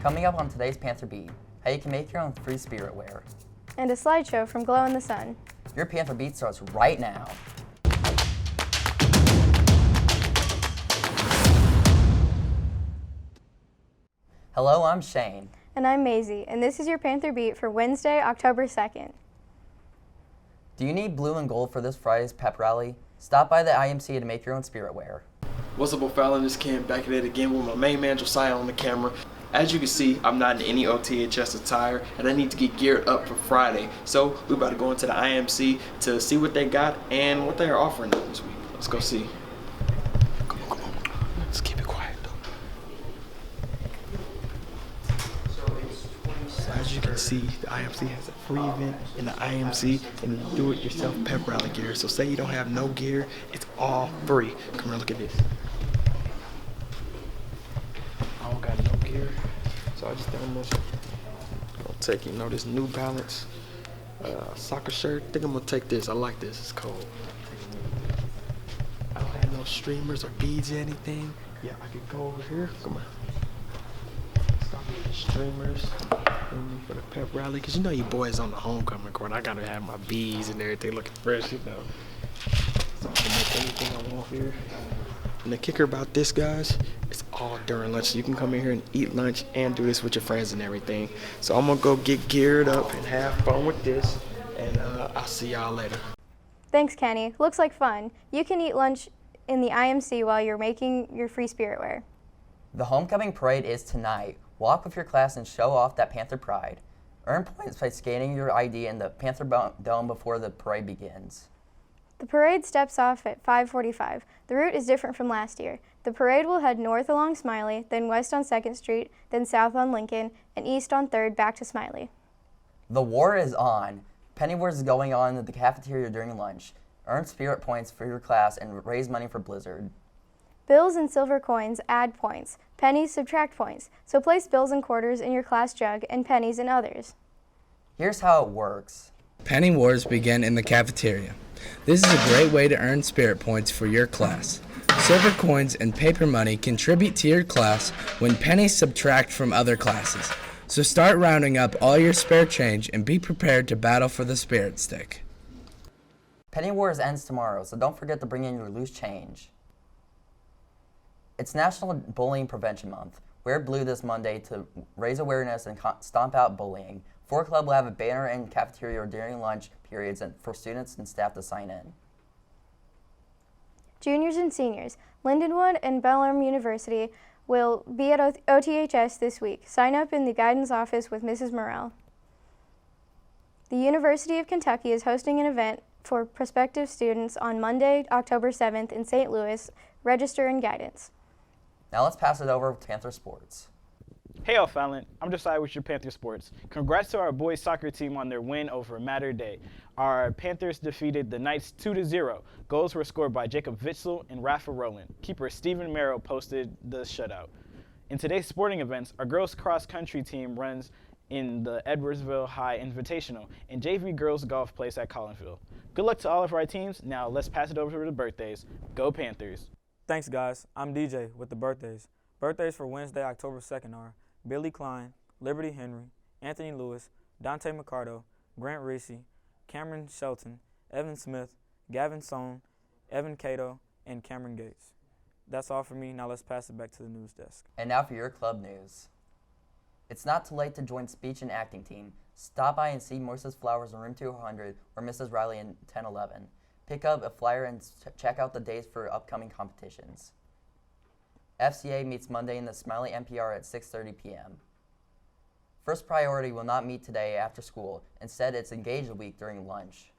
Coming up on today's Panther Beat, how you can make your own free spirit wear. And a slideshow from Glow in the Sun. Your Panther Beat starts right now. Hello, I'm Shane. And I'm Maisie, and this is your Panther Beat for Wednesday, October 2nd. Do you need blue and gold for this Friday's pep rally? Stop by the IMC to make your own spirit wear. What's up, O'Fallon? This Cam back at it again with my main man Josiah on the camera. As you can see, I'm not in any OTHS attire, and I need to get geared up for Friday. So we're about to go into the IMC to see what they got and what they are offering this week. Let's go see. Come on. Let's keep it quiet though. So as you can see, the IMC has a free event in the IMC and do-it-yourself pep rally gear. So say you don't have no gear, it's all free. Come here, look at this. I don't got no gear, so I just done this. I'll take, this New Balance soccer shirt. I think I'm gonna take this. I like this. It's cold. I don't have no streamers or beads or anything. Yeah, I could go over here. Come on. Stop with the streamers for the pep rally, cause you boys on the homecoming court. I gotta have my beads and everything looking fresh, So I can make anything I want here. And the kicker about this, guys, it's all during lunch. So you can come in here and eat lunch and do this with your friends and everything. So I'm gonna go get geared up and have fun with this, and I'll see y'all later. Thanks, Kenny. Looks like fun. You can eat lunch in the IMC while you're making your free spirit wear. The homecoming parade is tonight. Walk with your class and show off that Panther pride. Earn points by scanning your ID in the Panther Dome before the parade begins. The parade steps off at 5:45. The route is different from last year. The parade will head north along Smiley, then west on 2nd Street, then south on Lincoln, and east on 3rd back to Smiley. The war is on. Penny Wars is going on in the cafeteria during lunch. Earn spirit points for your class and raise money for Blizzard. Bills and silver coins add points. Pennies subtract points. So place bills and quarters in your class jug and pennies in others. Here's how it works. Penny Wars begin in the cafeteria. This is a great way to earn spirit points for your class. Silver coins and paper money contribute to your class when pennies subtract from other classes. So start rounding up all your spare change and be prepared to battle for the spirit stick. Penny Wars ends tomorrow, so don't forget to bring in your loose change. It's National Bullying Prevention Month. Wear blue this Monday to raise awareness and stomp out bullying. 4 Club will have a banner in cafeteria during lunch periods for students and staff to sign in. Juniors and seniors, Lindenwood and Bellarmine University will be at OTHS this week. Sign up in the guidance office with Mrs. Morrell. The University of Kentucky is hosting an event for prospective students on Monday, October 7th in St. Louis. Register and guidance. Now let's pass it over to Panther Sports. Hey O'Fallon, I'm Josiah with your Panther Sports. Congrats to our boys soccer team on their win over Mater Dei. Our Panthers defeated the Knights 2-0. Goals were scored by Jacob Witzel and Rafa Rowland. Keeper Stephen Merrill posted the shutout. In today's sporting events, our girls cross country team runs in the Edwardsville High Invitational, and JV girls golf plays at Collinville. Good luck to all of our teams. Now let's pass it over to the birthdays. Go Panthers. Thanks, guys. I'm DJ with the birthdays. Birthdays for Wednesday, October 2nd are Billy Klein, Liberty Henry, Anthony Lewis, Dante McCardo, Grant Reese, Cameron Shelton, Evan Smith, Gavin Sohn, Evan Cato, and Cameron Gates. That's all for me. Now let's pass it back to the news desk. And now for your club news. It's not too late to join speech and acting team. Stop by and see Mrs. Flowers in room 200 or Mrs. Riley in 1011. Pick up a flyer and check out the dates for upcoming competitions. FCA meets Monday in the Smiley NPR at 6:30 p.m. First Priority will not meet today after school. Instead, it's Engage Week during lunch.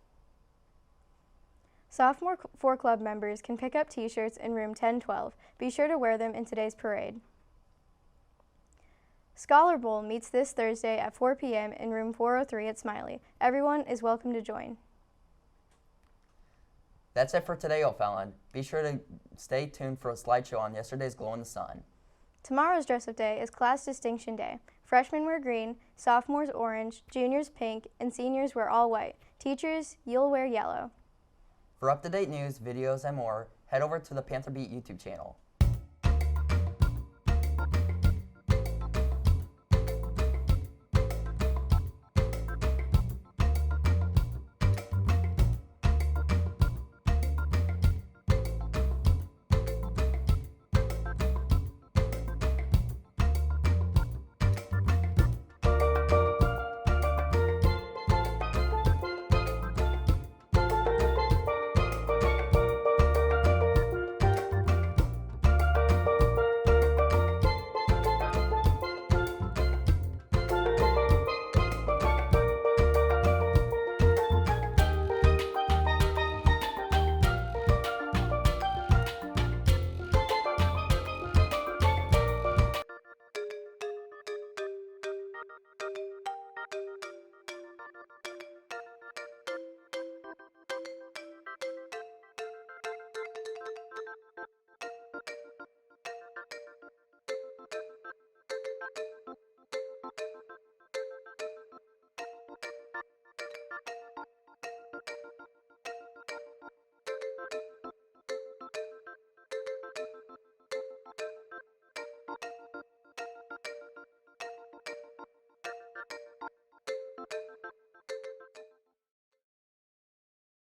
Sophomore 4 Club members can pick up t-shirts in room 1012. Be sure to wear them in today's parade. Scholar Bowl meets this Thursday at 4 p.m. in room 403 at Smiley. Everyone is welcome to join. That's it for today, O'Fallon. Be sure to stay tuned for a slideshow on yesterday's Glow in the Sun. Tomorrow's dress-up day is Class Distinction Day. Freshmen wear green, sophomores orange, juniors pink, and seniors wear all white. Teachers, you'll wear yellow. For up-to-date news, videos, and more, head over to the Panther Beat YouTube channel.